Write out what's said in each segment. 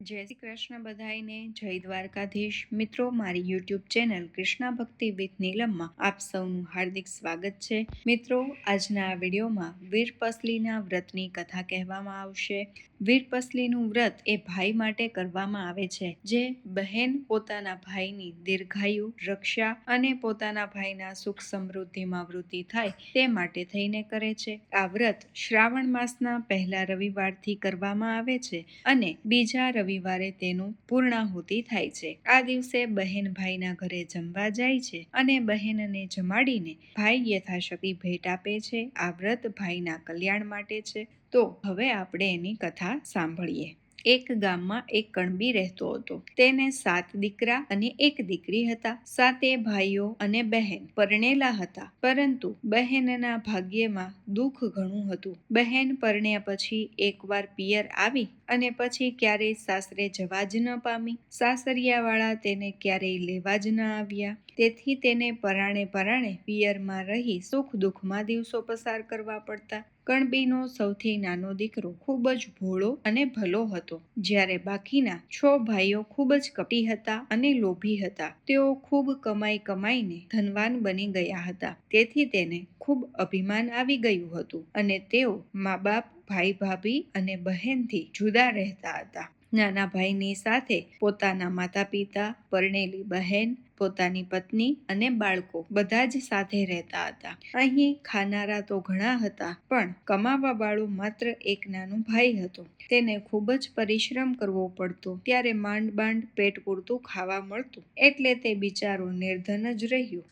જય શ્રી કૃષ્ણ બધાઈને, જય દ્વારકાધીશ. મિત્રો, મારી યુટ્યુબ ચેનલ કૃષ્ણા ભક્તિ વિથ નીલમમાં આપ સૌનું હાર્દિક સ્વાગત છે. મિત્રો, આજના આ વિડીયોમાં વીરપસલીના વ્રતની કથા કહેવામાં આવશે. વીરપસલીનું વ્રત એ ભાઈ માટે કરવામાં આવે છે, જે બહેન પોતાના ભાઈની દીર્ઘાયુ, રક્ષા અને પોતાના ભાઈના સુખ સમૃદ્ધિમાં વૃદ્ધિ થાય તે માટે થઈને કરે છે. આ વ્રત શ્રાવણ માસના પહેલા રવિવારથી કરવામાં આવે છે અને બીજા રવિવારે તેનું પૂર્ણાહુતિ થાય છે. આ દિવસે બહેન ભાઈના ઘરે જમવા જાય છે અને બહેનને જમાડીને ભાઈ યથાશક્તિ ભેટ આપે છે. આ વ્રત ભાઈના કલ્યાણ માટે છે. તો હવે આપણે એની કથા સાંભળીએ. એક ગામમાં એક કણબી રહેતો હતો. તેને 7 દીકરા અને 1 દીકરી હતા. 7 ભાઈઓ અને બહેન પરણેલા હતા, પરંતુ બહેનના ભાગ્યમાં દુઃખ ઘણું હતું. બહેન પરણ્યા પછી એકવાર પિયર આવી અને પછી ક્યારેય સાસરે જવા જ ન પામી. સાસરિયાવાળા તેને ક્યારેય લેવા જ ન આવ્યા. તેથી તેને પરાણે પિયરમાં રહી સુખ દુઃખમાં દિવસો પસાર કરવા પડતા. કણબીનો સૌથી નાનો દીકરો ખૂબ જ ભોળો અને ભલો હતો, જ્યારે બાકીના 6 ભાઈઓ ખૂબ જ કપટી હતા અને લોભી હતા. તેઓ ખૂબ કમાઈને ધનવાન બની ગયા હતા. તેથી તેને ખૂબ અભિમાન આવી ગયું હતું અને તેઓ મા બાપ, ભાઈ ભાભી અને બહેનથી જુદા રહેતા હતા. નાના ભાઈની સાથે પોતાના માતા પિતા, પરણેલી બહેન, પોતાની પત્ની અને બાળકો બધા જ સાથે રહેતા હતા. અહીં ખાનારા તો ઘણા હતા, પણ કમાવા વાળો માત્ર એક નાનો ભાઈ હતો. તેને ખૂબ જ પરિશ્રમ કરવો પડતો, ત્યારે માંડ પેટ પૂરતું ખાવા મળતું, એટલે તે બિચારો નિર્ધન જ રહ્યો.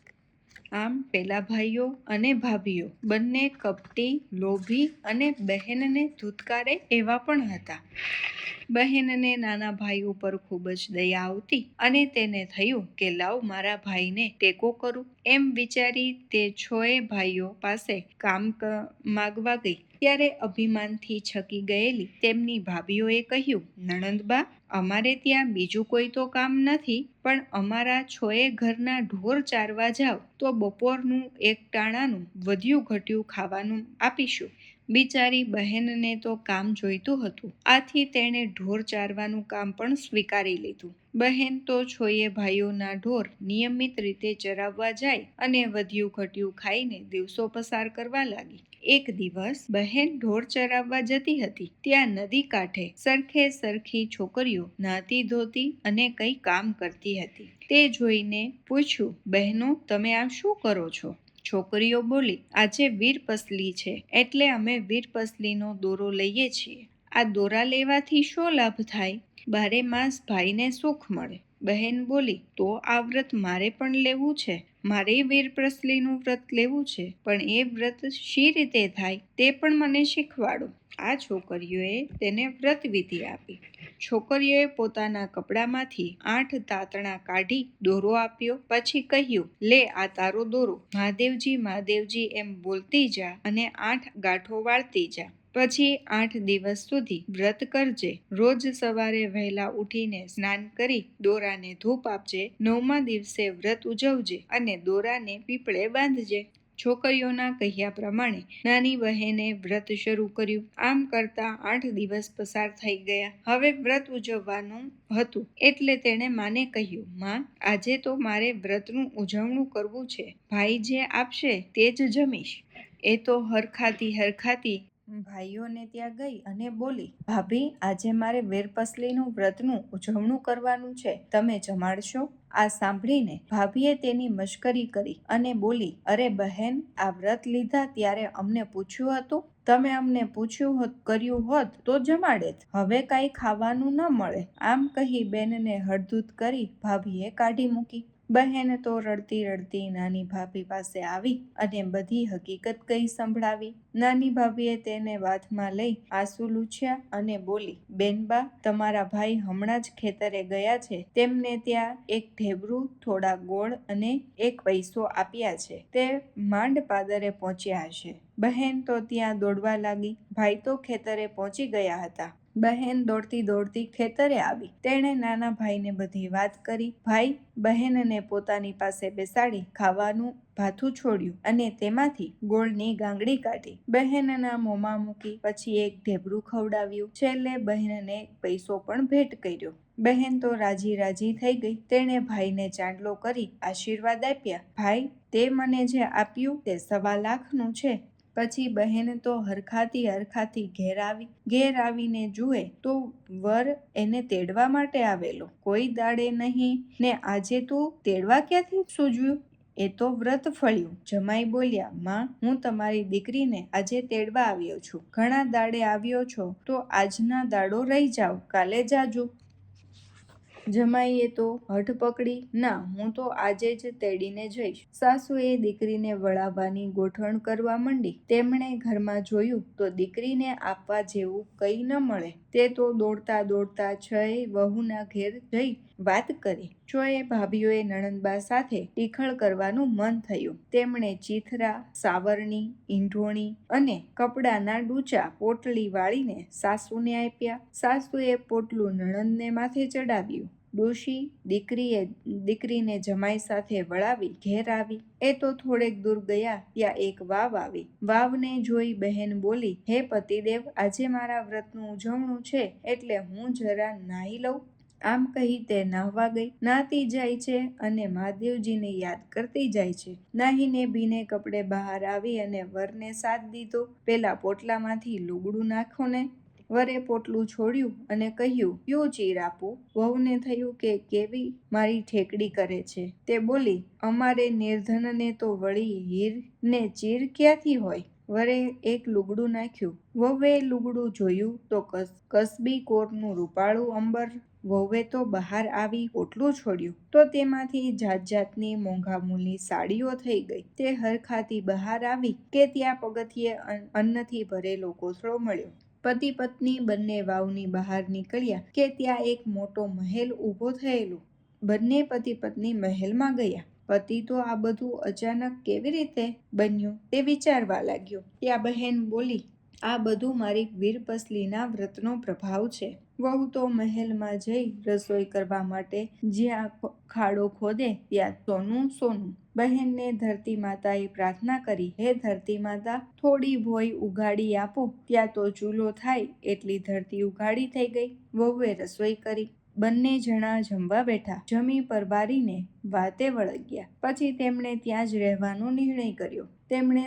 આમ પેલા ભાઈઓ અને ભાભીઓ બંને કપટી, લોભી અને બહેનને ધૂતકારે એવા પણ હતા. બહેનને નાના ભાઈ ઉપર ખૂબ જ દયા આવતી અને તેને થયું કે લાવ મારા ભાઈને ટેકો કરું. એમ વિચારી તે 6 ભાઈઓ પાસે કામ માગવા ગઈ. ત્યારે અભિમાનથી છકી ગયેલી તેમની ભાભીઓએ કહ્યું, નણંદબા, અમારે ત્યાં બીજું કોઈ તો કામ નથી, પણ અમારા 6 ઘરના ઢોર ચારવા જાવ તો બપોરનું 1 ટાણાનું વધ્યું ઘટ્યું ખાવાનું આપીશું. બિચારી બહેનને તો કામ જોઈતું હતું, આથી તેણે ઢોર ચારવાનું કામ પણ સ્વીકારી લીધું. બહેન તો 6 ભાઈઓના ઢોર નિયમિત રીતે ચરાવવા જાય અને વધ્યું ઘટ્યું ખાઈને દિવસો પસાર કરવા લાગી. એક દિવસ બહેન ઢોર ચરાવવા જતી હતી. ત્યાં નદી કાંઠે સરખી છોકરીઓ નાતી ધોતી અને કંઈ કામ કરતી હતી. તે જોઈને પૂછ્યું, બહેનો, તમે આ શું કરો છો? છોકરીઓ બોલી, આજે વીરપસલી છે એટલે અમે વીરપસલીનો દોરો લઈએ છીએ. આ દોરા લેવાથી શો લાભ થાય? 12 માસ ભાઈને સુખ મળે. બહેન બોલી, તો આ વ્રત મારે પણ લેવું છે. મારે વીરપસલીનું વ્રત લેવું છે, પણ એ વ્રત શી રીતે થાય તે પણ મને શીખવાડો. આ છોકરીઓએ તેને વ્રતવિધિ આપી. છોકરીઓએ પોતાના કપડામાંથી 8 તાંતણા કાઢી દોરો આપ્યો. પછી કહ્યું, લે આ તારો દોરો. મહાદેવજી એમ બોલતી જા અને 8 ગાંઠો વાળતી જા. પછી 8 દિવસ સુધી વ્રત કરજે. રોજ સવારે વહેલા ઉઠીને સ્નાન કરી દોરાને ધૂપ આપજે. 9મા દિવસે વ્રત ઉજવજે અને દોરાને પીપળે બાંધજે. છોકરીઓના કહ્યા પ્રમાણે નાની બહેને વ્રત શરૂ કર્યું. આમ કરતા 8 દિવસ પસાર થઈ ગયા. હવે વ્રત ઉજવવાનું હતું એટલે તેણે માને કહ્યું, માં, આજે તો મારે વ્રતનું ઉજવણું કરવું છે. ભાઈ જે આપશે તે જ જમીશ. એ તો હરખાતી ભાઈઓને ત્યાં ગઈ અને બોલી, ભાભી, આજે મારે વીરપસલીનું વ્રતનું ઉજવણું કરવાનું છે, તમે જમાડશો? આ સાંભળીને ભાભીએ તેની મશ્કરી કરી અને બોલી, અરે બહેન, આ વ્રત લીધા ત્યારે અમને પૂછ્યું હતું? તમે અમને કર્યું હોત તો જમાડેત. હવે કાંઈ ખાવાનું ન મળે. આમ કહી બેનને હળધૂત કરી ભાભીએ કાઢી મૂકી. બહેન તો રડતી નાની ભાભી પાસે આવી અને બધી હકીકત કહી સંભળાવી. નાની ભાભીએ તેને વાતમાં લઈ આંસુ લૂછ્યા અને બોલી, બેનબા, તમારા ભાઈ હમણાં જ ખેતરે ગયા છે. તેમને ત્યાં એક ઢેબરું, થોડા ગોળ અને 1 પૈસો આપ્યા છે. તે માંડ પાદરે પહોંચ્યા હશે. બહેન તો ત્યાં દોડવા લાગી. ભાઈ તો ખેતરે પહોંચી ગયા હતા. બહેન દોડતી દોડતી ખેતરે આવી. તેણે નાના ભાઈને બધી વાત કરી. ભાઈ બહેનને પોતાની પાસે બેસાડી ખાવાનું ભાથું છોડ્યું અને તેમાંથી ગોળની ગાંગડી કાઢી બહેનના મોંમાં મૂકી. પછી એક ઢેબરું ખવડાવ્યું. છેલ્લે બહેનને પૈસો પણ ભેટ કર્યો. બહેન તો રાજી રાજી થઈ ગઈ. તેણે ભાઈને ચાંદલો કરી આશીર્વાદ આપ્યા. ભાઈ, તે મને જે આપ્યું તે 1.25 લાખનું છે. પછી બહેન તો હરખાતી ઘેર આવીને જુએ તો વર એને તેડવા માટે આવેલો કોઈ દાડે નહીં ને આજે તું તેડવા ક્યાંથી સૂઝ્યું? એ તો વ્રત ફળ્યું. જમાઈ બોલ્યા, માં, હું તમારી દીકરીને આજે તેડવા આવ્યો છું. ઘણા દાડે આવ્યો છો તો આજના દાડો રહી જાવ, કાલે જાજો. જમાઈએ તો હઠ પકડી, ના, હું તો આજે જ તેડીને જઈશ. સાસુએ દીકરીને વળાવવાની ગોઠવણ કરવા માંડી. તેમણે ઘરમાં જોયું તો દીકરીને આપવા જેવું કંઈ ન મળે. તે તો દોડતા છએ વહુના ઘેર જઈ વાત કરી. છોએ ભાભીઓએ નણંદબા સાથે ટીખળ કરવાનું મન થયું. તેમણે ચીથરા, સાવરણી, ઈંઢોણી અને કપડાના ડૂચા પોટલી વાળીને સાસુને આપ્યા. સાસુએ પોટલું નણંદને માથે ચડાવ્યું. ડોશી દીકરીને જમાઈ સાથે વળાવી ઘેર આવી. એ તો થોડેક દૂર ગયા ત્યાં એક વાવ આવી. વાવને જોઈ બહેન બોલી, હે પતિદેવ, આજે મારા વ્રતનું ઉજવણું છે એટલે હું જરા નાહી લઉં. આમ કહી તે નાહવા ગઈ. નાહતી જાય છે અને મહાદેવજીને યાદ કરતી જાય છે. નાહીને ભીને કપડે બહાર આવી અને વરને સાથ દીધો. પેલા પોટલામાંથી લુગડું નાખો ને. વરે પોટલું છોડ્યું અને કહ્યું, કયું ચીર આપું? વહુને થયું કે કેવી મારી ઠેકડી કરે છે. તે બોલી, અમારે નિર્ધનને તો વળી હીર ને ચીર ક્યાંથી હોય? વરે એક લુગડું નાખ્યું. વહુએ લુગડું જોયું તો કસબી કોરનું રૂપાળું અંબર. વહુએ તો બહાર આવી પોટલું છોડ્યું તો તેમાંથી જાતની મોંઘામૂલી સાડીઓ થઈ ગઈ. તે હરખાતી બહાર આવી કે ત્યાં પગથિયે અન્નથી ભરેલો કોથળો મળ્યો. પતિ પત્ની બંને વાવની બહાર નીકળ્યા કે ત્યાં એક મોટો મહેલ ઊભો થયેલો. બંને પતિ પત્ની મહેલમાં ગયા. પતિ તો આ બધું અચાનક કેવી રીતે બન્યું તે વિચારવા લાગ્યો. ત્યાં બહેન બોલી, આ બધું મારી વીરપસલીના વ્રતનો પ્રભાવ છે. વહુ તો મહેલમાં જઈ રસોઈ કરવા માટે જ્યાં ખાડો ખોદે ત્યાં સોનું. બહેનને ધરતી માતાએ પ્રાર્થના કરી, હે ધરતી માતા, થોડી ભોંય ઉઘાડી આપો. ત્યાં તો ચૂલો થાય એટલી ધરતી ઉઘાડી થઈ ગઈ. વહુએ રસોઈ કરી. બંને જણા જમવા બેઠા. જમી પરવારીને વાતે વળગ્યા. પછી તેમણે ત્યાં જ રહેવાનો નિર્ણય કર્યો. તેમણે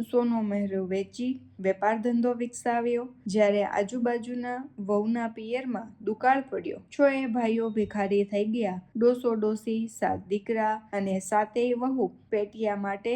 સોનો મહેરો વેચી વેપાર ધંધો વિકસાવ્યો. જ્યારે આજુબાજુના વહુના પિયરમાં દુકાળ પડ્યો. 6 ભાઈઓ ભિખારી થઈ ગયા. ડોસો ડોસી, 7 દીકરા અને 7 વહુ પેટિયા માટે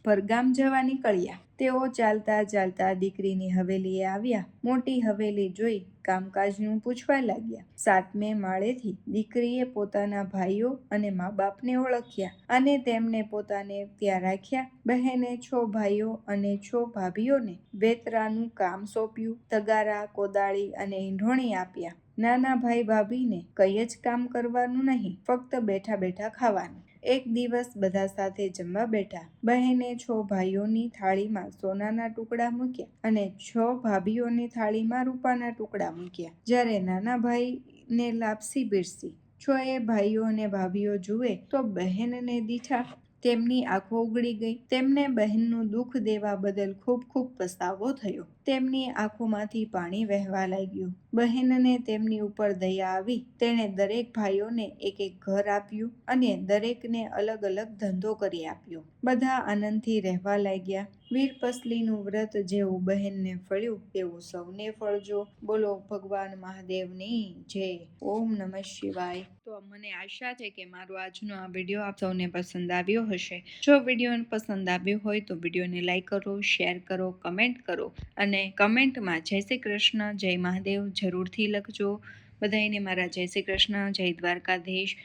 પરગામ જવા નીકળ્યા. તેઓ ચાલતા દીકરીની હવેલીએ આવ્યા. મોટી હવેલી જોઈ કામકાજનું પૂછવા લાગ્યા. 7મે માળેથી દીકરીએ પોતાના ભાઈઓ અને મા બાપને ઓળખ્યા અને તેમને પોતાને ત્યાં રાખ્યા. બહેને 6 ભાઈઓ અને 6 ભાભીઓને વેતરાનું કામ સોંપ્યું. તગારા, કોદાળી અને ઈંઢોણી આપ્યા. નાના ભાઈ ભાભીને કંઈ જ કામ કરવાનું નહીં, ફક્ત બેઠા ખાવાનું. એક દિવસ બધા સાથે જમવા બેઠા. બહેને 6 ભાઈઓની થાળીમાં સોનાના ટુકડા મૂક્યા અને 6 ભાભીઓની થાળીમાં રૂપાના ટુકડા મૂક્યા. જ્યારે નાના ભાઈને લાપસી પીરસી. 6 ભાઈઓ અને ભાભીઓ જુએ તો બહેનને દીઠા તેમની આંખો ઉઘડી ગઈ. તેમને બહેનનું દુઃખ દેવા બદલ ખૂબ પસ્તાવો થયો. તેમની આંખોમાંથી પાણી વહેવા લાગ્યું. બહેનને તેમની ઉપર દયા આવી. તેણે દરેક ભાઈઓને એક ઘર આપ્યું અને દરેકને અલગ ધંધો કરી આપ્યો. બધા આનંદથી રહેવા લાગ્યા. વીરપસલીનું વ્રત જેવું બહેનને ફળ્યું તેવું સૌને ફળજો. બોલો ભગવાન મહાદેવની જય. ઓમ નમઃ શિવાય. તો મને આશા છે કે મારો આજનો આ વિડીયો આપ સૌને પસંદ આવ્યો હશે. જો વિડીયો પસંદ આવ્યો હોય તો વિડીયોને લાઈક કરો, શેર કરો, કમેન્ટ કરો અને કમેન્ટમાં જય શ્રી કૃષ્ણ, જય મહાદેવ જરૂરથી લખજો. બધાઈને મારા જય શ્રી કૃષ્ણ, જય દ્વારકાધીશ.